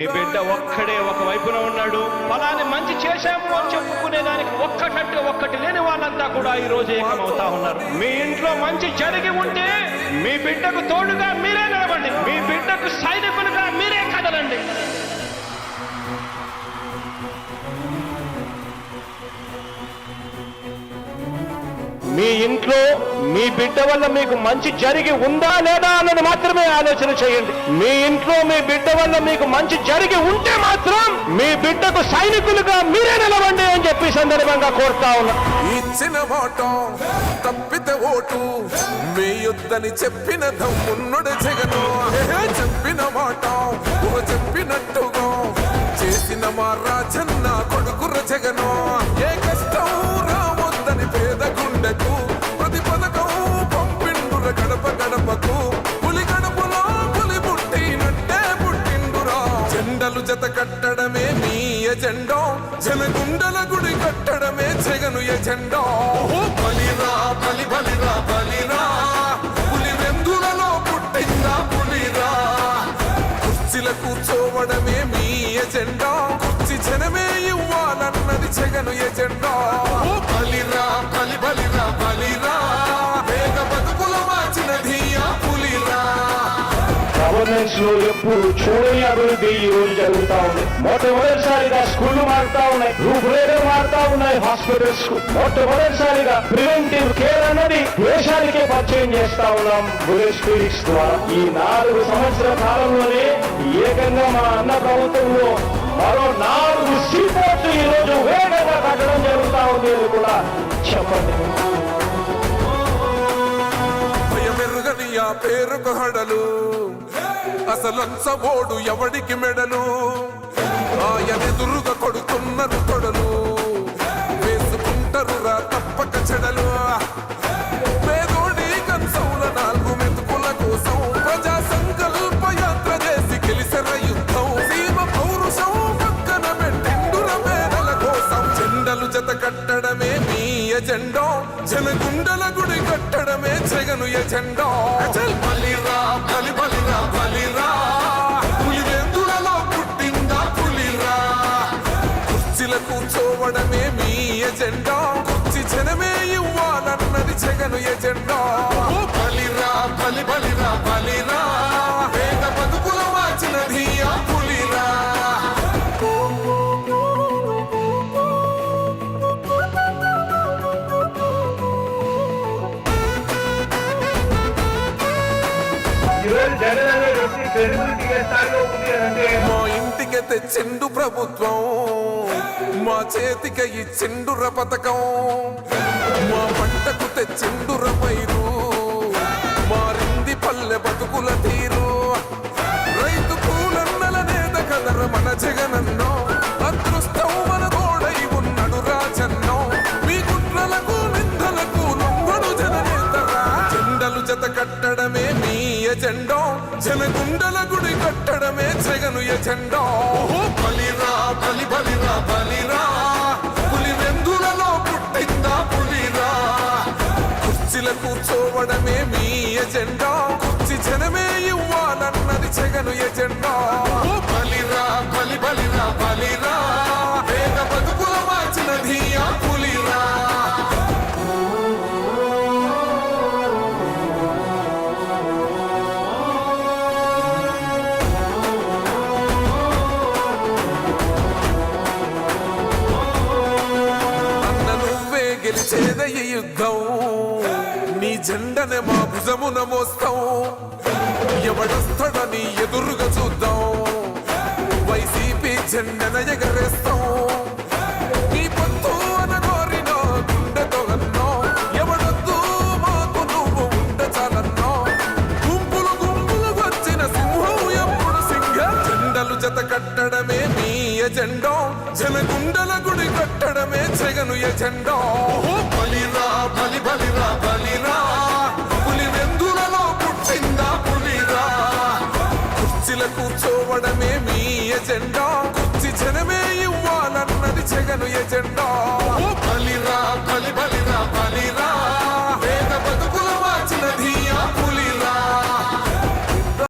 ఈ బిడ్డ ఒక్కడే ఒక వైపున ఉన్నాడు. ఫలాన్ని మంచి చేశాము అని చెప్పుకునే దానికి ఒక్కటి లేని వాళ్ళంతా కూడా ఈ రోజు ఏకమవుతా ఉన్నారు. మీ ఇంట్లో మంచి జరిగి ఉంటే మీ బిడ్డకు తోడుగా మీరే నిలబండి, మీ బిడ్డకు సైనికులుగా మీరే కదలండి. మీ ఇంట్లో మీ బిడ్డ వల్ల మీకు మంచి జరిగి ఉందా లేదా అన్నది మాత్రమే ఆలోచన చేయండి. మీ ఇంట్లో మీ బిడ్డ వల్ల మీకు మంచి జరిగి ఉంటే మాత్రం మీ బిడ్డకు సైనికులుగా మీరే నిలవండి అని చెప్పి సందర్భంగా కోరుతా ఉన్నా. ఇచ్చిన మాట తప్పితే ఓటు వేయొద్దని చెప్పిన దమ్మున్నడు జగను. చెప్పిన మాట చెప్పినట్టుగా చేసిన మా రాజన్న కొడుకుర జగను. ఏ కష్టం రావద్దని పేద గుండెకు ప్రతి పథకం పంపిండుర గడప గడపకు. పులి గడపలో పులి పుట్టినట్టే పుట్టిండురా. జెండలు జత కట్టడమే మీ ఎజెండా, జనగుండల గుడి కట్టడమే జగను ఎజెండా. బలిరా బలి బలిరా బలిరా, పులి వెందులలో పుట్టిందా పులిరా. కుర్చీల కూర్చోవడమే మీ ఎజెండా, కుర్చీ జనమే ఇవ్వాలన్నది జగను ఎజెండా. బలిరా బలి బలిరా బలిరా, వేగ బతుకుల మార్చినది ఆ పులిరా. గవర్నెన్స్ లో ఎప్పుడు చూడని అభివృద్ధి ఈ రోజు జరుగుతా ఉంది. మొట్టమొదటిసారిగా స్కూళ్లు మారుతా ఉన్నాయి, రూపురేఖలు మారుతా ఉన్నాయి. హాస్పిటల్స్ కు మొట్టమొదటిసారిగా ప్రివెంటివ్ కేర్ అన్నది దేశానికే పరిచయం చేస్తా ఉన్నాం బుల్లెట్ క్లినిక్స్ ద్వారా. ఈ 4 సంవత్సరాల కాలంలోనే ఏకంగా మా అన్న ప్రభుత్వంలో మరో 4 సీపోర్ట్లు ఈ రోజు వేగంగా కట్టడం జరుగుతా ఉంది అని కూడా చెప్పండి. భయమెరుగని ఆ పేరుకు హడలు, అసలంచబోడు ఎవడికి మెడలు. ఆయనెదురుగా కొడుతున్నారు తొడలు, వేసుకుంటారు రా తప్పక చెడలు. పేదోడి కంచౌల 4 మెతుకుల కోసం ప్రజా సంకల్ప యాత్ర చేసి గెలిసిన యుద్ధం. సీమ పౌరుషం పక్కన పెట్టిండుర పేదల కోసం. జెండలు జత కట్టడమే మీ ఎజెండా, జనగుండల గుడి కట్టడమే జగను ఎజెండా. బలిరా బలి బలిరా బలిరా, పులి వెందులలో పుట్టిందా పులిరా. కుర్చీల కూర్చోవడమే మీ ఎజెండా, కుర్చీ జనమే ఇవ్వాలన్నది జగను ఎజెండా. బలిరా బలి బలిరా బలిరా, వేద బతుకుల మార్చినది ఆ పులిరా. మా ఇంటికి తెచ్చిండు ప్రభుత్వం, మా చేతికి ఇచ్చిండుర పథకం. మా పంటకు తెచ్చిండుర పైరు, మారింది పల్లె బతుకుల తీరు. రైతు కూలన్నల నేత కదర మన జగనన్నో, అదృష్టం మన తోడై ఉన్నడు రాజన్నో. మీ కుట్రలకు నిందలకు నొంగడు జననేతరా. జెండలు జత కట్టడమే మీ ఎజెండా, జనగుండల గుడి కట్టడమే జగను ఎజెండా. బలిరా బలి బలిరా బలిరా, పులి వెందులలో పుట్టిందా పులిరా. కుర్చీల కూర్చోవడమే మీ ఎజెండా, కుర్చీ జనమే ఇవ్వాలన్నది జగను ఎజెండా. బలిరా బలి బలిరా బలిరా, వేగ బతుకుల మార్చినది ఆ పులిరా. గెలిచేదయ్య యుద్ధం, నీ జెండనే మా భుజమున మోస్తాం. ఎవడొస్తాడని ఎదురుగా చూద్దాం, వైసీపీ జెండన ఎగరేస్తాం. నీ పొత్తు అనగోరినో గుండెతో అన్నో, ఎవడొద్దు మాకు నువ్వు ఉండ చాలన్నో. గుంపులు గుంపులు వచ్చిన సింహం ఎప్పుడు సింహం. జెండలు జత కట్టడమే మీ ఎజెండా, జనగుండల గుడి కట్టడమే జగను ఎజెండా. బలిరా బలి బలిరా బలిరా, పులి వెందులలో పుట్టిందా పులిరా. కుర్చీల కూర్చోవడమే మీ ఎజెండా, కుర్చీ జనమే ఇవ్వాలన్నది జగను ఎజెండా.